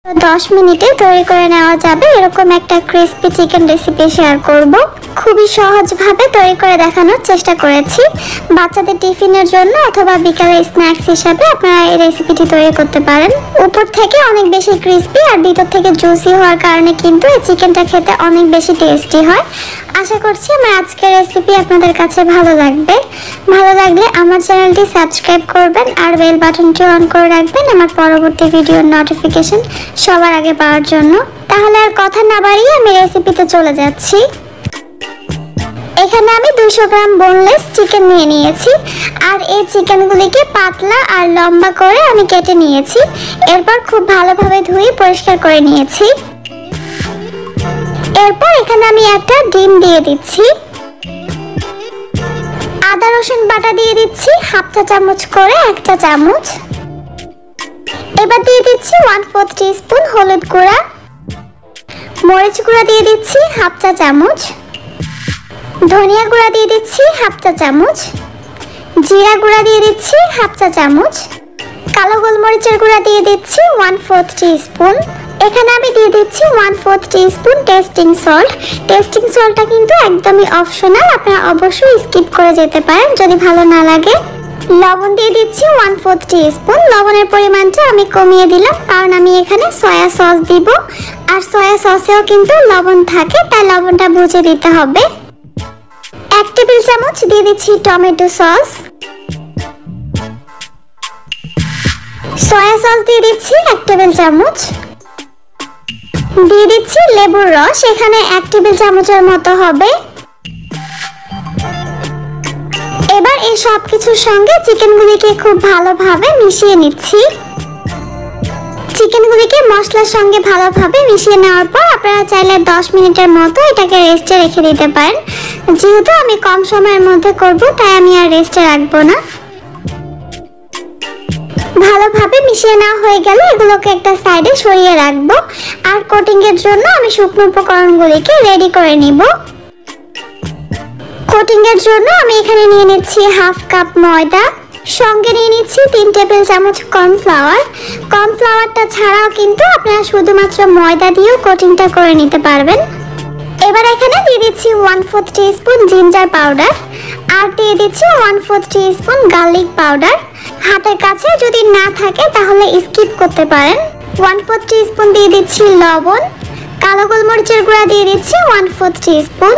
10 মিনিটে তৈরি করে নেওয়া যাবে এরকম একটা ক্রিস্পি চিকেন রেসিপি শেয়ার করব। খুবই সহজভাবে তৈরি করে দেখানোর চেষ্টা করেছি। বাচ্চাদের টিফিনের জন্য অথবা বিকালে স্ন্যাক্স হিসাবে আপনারা এই রেসিপিটি তৈরি করতে পারেন। উপর থেকে অনেক বেশি ক্রিস্পি আর ভিতর থেকে জুসি হওয়ার কারণে কিন্তু এই চিকেনটা খেতে অনেক বেশি টেস্টি হয়। আশা করছি আমার আজকের রেসিপি আপনাদের কাছে ভালো লাগবে। ভালো লাগলে আমার চ্যানেলটি সাবস্ক্রাইব করবেন আর বেল বাটনটি অন করে রাখবেন আমার পরবর্তী ভিডিওর নোটিফিকেশন সবার আগে পাওয়ার জন্য। তাহলে আর কথা না বাড়িয়ে আমি রেসিপিতে চলে যাচ্ছি। এখানে আমি 200 গ্রাম বোনলেস চিকেন নিয়েছি আর এই চিকেনগুলিকে পাতলা আর লম্বা করে আমি কেটে নিয়েছি। এরপর খুব ভালোভাবে ধুয়ে পরিষ্কার করে নিয়েছি। এরপর এখানে আমি একটা ডিম দিয়ে দিচ্ছি। আদা রসুন বাটা দিয়ে দিচ্ছি হাফ চা চামচ করে, 1 চা চামচ। এবার দিয়ে দিচ্ছি 1/4 টিস্পুন হলুদ গুঁড়া। মরিচ গুঁড়া দিয়ে দিচ্ছি হাফ চা চামচ। ধনিয়া গুঁড়া দিয়ে দিচ্ছি হাফ চা চামচ। জিরা গুঁড়া দিয়ে দিচ্ছি হাফ চা চামচ। কালো গোলমরিচের গুঁড়া দিয়ে দিচ্ছি 1/4 টিস্পুন। এখানে আমি দিয়ে দিচ্ছি 1/4 টিস্পুন টেস্টিং সল্ট। টেস্টিং সল্টটা কিন্তু একদমই অপশনাল, আপনারা অবশ্যই স্কিপ করে যেতে পারেন যদি ভালো না লাগে। লবণ দিয়ে দিচ্ছি 1/4 টিস্পুন। লবণের পরিমাণটা আমি কমিয়ে দিলাম কারণ আমি এখানে সয়া সস দিব আর সয়া সসেও কিন্তু লবণ থাকে, তাই লবণটা বুঝে দিতে হবে। 1 টেবিল চামচ দিয়ে দিচ্ছি টমেটো সস। সয়া সস দিয়ে দিচ্ছি 1 টেবিল চামচ। দিয়ে দিচ্ছি লেবুর রস, এখানে 1 টেবিল চামচের মতো হবে। এবার এই সব কিছুর সঙ্গে চিকেনগুলিকে খুব ভালোভাবে মিশিয়ে নিচ্ছি। চিকেনগুলিকে মশলার সঙ্গে ভালোভাবে মিশিয়ে নেওয়ার পর আপনারা চাইলে 10 মিনিটের মতো এটাকে রেস্টে রেখে দিতে পারেন। যেহেতু আমি কম সময়ের মধ্যে করব তাই আমি আর রেস্টে রাখবো না। ভালোভাবে মিশিয়ে নেওয়া হয়ে গেলে এগুলোকে একটা সাইডে সরিয়ে রাখবো আর কোটিং এর জন্য আমি শুকনো উপকরণগুলিকে রেডি করে নিব। কোটিং এর জন্য আমি এখানে নিয়ে নিচ্ছি হাফ কাপ ময়দা, সঙ্গে নিয়ে নিচ্ছি 3 টেবিল চামচ কর্নফ্লাওয়ার। কর্নফ্লাওয়ারটা ছাড়াও কিন্তু আপনারা শুধুমাত্র ময়দা দিয়েও কোটিংটা করে নিতে পারবেন। এবার এখানে দিয়ে দিচ্ছি 1/4 টিস্পুন জিঞ্জার পাউডার আর দিয়ে দিচ্ছি 1/4 টিস্পুন গার্লিক পাউডার। হাতের কাছে যদি না থাকে তাহলে স্কিপ করতে পারেন। 1/4 টিস্পুন দিয়ে দিচ্ছি লবণ। কালো গোলমরিচের গুঁড়া দিয়ে দিচ্ছি 1/4 টিস্পুন।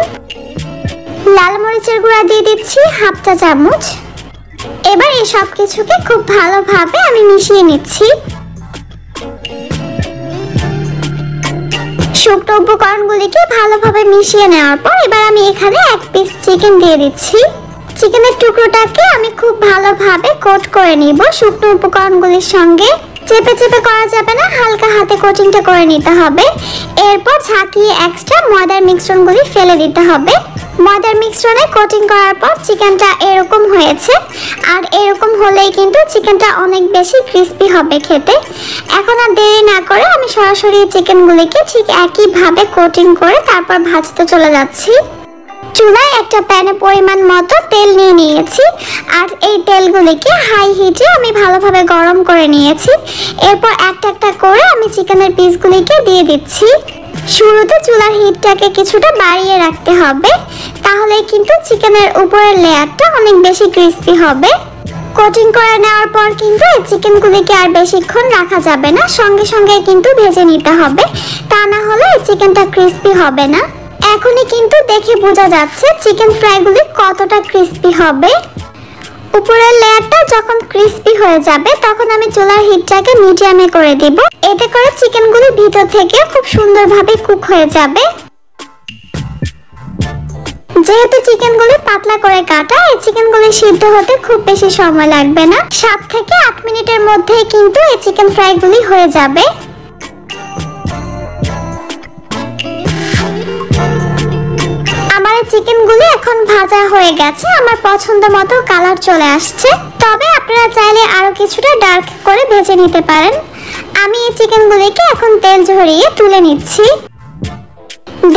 লাল মরিচের গুঁড়া দিয়ে দিচ্ছি হাফ চা চামচ। এবার এই সব কিছুকে খুব ভালোভাবে আমি মিশিয়ে নিচ্ছি। শুকনো উপকরণগুলিকে ভালোভাবে মিশিয়ে নেওয়ার পর এবার আমি এখানে 1 পিস চিকেন দিয়ে দিচ্ছি। চিকেনের টুকরোটাকে আমি খুব ভালোভাবে কোট করে নিব শুকনো উপকরণগুলির সঙ্গে। চেপে চেপে করা যাবে না, হালকা হাতে কোটিংটা করে নিতে হবে। এরপর ঝাঁকিয়ে এক্সট্রা ময়দার মিশ্রণগুলি ফেলে দিতে হবে। ময়দার মিশ্রণে কোটিং করার পর চিকেনটা এরকম হয়েছে আর এরকম হলেই কিন্তু চিকেনটা অনেক বেশি ক্রিস্পি হবে খেতে। এখন আর দেরি না করে আমি সরাসরি চিকেনগুলিকে ঠিক একইভাবে কোটিং করে তারপর ভাজতে চলে যাচ্ছি। চুলায় একটা প্যানে পরিমাণ মতো তেল নিয়ে নিয়েছি আর এই তেলগুলিকে হাই হিটে আমি ভালোভাবে গরম করে নিয়েছি। এরপর একটা একটা করে আমি চিকেনের পিসগুলিকে দিয়ে দিচ্ছি। শুরুতে চুলার হিটটাকে কিছুটা বাড়িয়ে রাখতে হবে, তাহলে কিন্তু চিকেনের উপরের লেয়ারটা অনেক বেশি ক্রিস্পি হবে। কোটিং করে নেওয়ার পর কিন্তু এই চিকেনগুলিকে আর বেশিক্ষণ রাখা যাবে না, সঙ্গে সঙ্গে কিন্তু ভেজে নিতে হবে, তা না হলে এই চিকেনটা ক্রিস্পি হবে না। এখনই কিন্তু দেখে বোঝা যাচ্ছে চিকেন ফ্রাইগুলি কতটা ক্রিস্পি হবে। উপরের লেয়ারটা যখন ক্রিস্পি হয়ে যাবে তখন আমি চুলার হিটটাকে মিডিয়ামে করে দিব। এতে করে চিকেনগুলি ভিতর থেকে খুব সুন্দরভাবে কুক হয়ে যাবে। যেহেতু চিকেনগুলি পাতলা করে কাটা, এই চিকেনগুলি সিদ্ধ হতে খুব বেশি সময় লাগবে না। 7 থেকে 8 মিনিটের মধ্যেই কিন্তু এই চিকেন ফ্রাইগুলি হয়ে যাবে। চিকেনগুলি এখন ভাজা হয়ে গেছে, আমার পছন্দ মতো কালার চলে আসছে। তবে আপনারা চাইলে আরো কিছুটা ডার্ক করে ভেজে নিতে পারেন। আমি এই চিকেনগুলিকে এখন তেল ঝরিয়ে তুলে নিচ্ছি।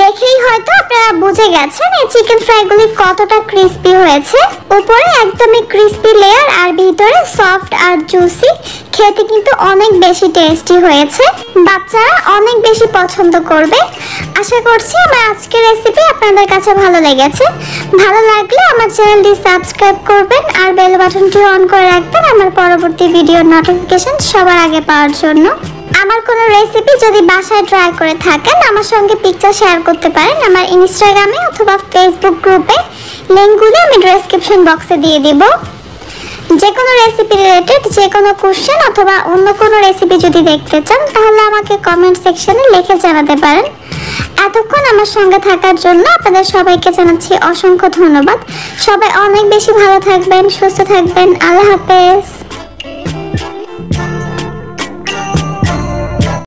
দেখেই হয়তো আপনারা বুঝে গেছেন এই চিকেন ফ্রাইগুলি কতটা ক্রিস্পি হয়েছে। উপরে একদমই ক্রিস্পি লেয়ার আর ভিতরে সফট আর জুসি। খেতে কিন্তু অনেক বেশি টেস্টি হয়েছে, বাচ্চারা অনেক বেশি পছন্দ করবে। আশা করছি আমার আজকের রেসিপি আপনাদের কাছে ভালো লেগেছে। ভালো লাগলে আমার চ্যানেলটি সাবস্ক্রাইব করবেন আর বেল বাটনটি অন করে রাখবেন আমার পরবর্তী ভিডিওর নোটিফিকেশন সবার আগে পাওয়ার জন্য। আমার কোনো রেসিপি যদি বাসায় ট্রাই করে থাকেন আমার সঙ্গে পিকচার শেয়ার করতে পারেন আমার ইনস্টাগ্রামে অথবা ফেসবুক গ্রুপে। লিঙ্কগুলো আমি ডেসক্রিপশন বক্সে দিয়ে দিব। যে কোনো রেসিপি রিলেটেড যে কোনো কোশ্চেন অথবা অন্য কোনো রেসিপি যদি দেখতে চান তাহলে আমাকে কমেন্ট সেকশনে লিখে জানাতে পারেন। এতক্ষণ আমার সঙ্গে থাকার জন্য আপনাদের সবাইকে জানাচ্ছি অসংখ্য ধন্যবাদ। সবাই অনেক বেশি ভালো থাকবেন, সুস্থ থাকবেন। আল্লাহ হাফেজ।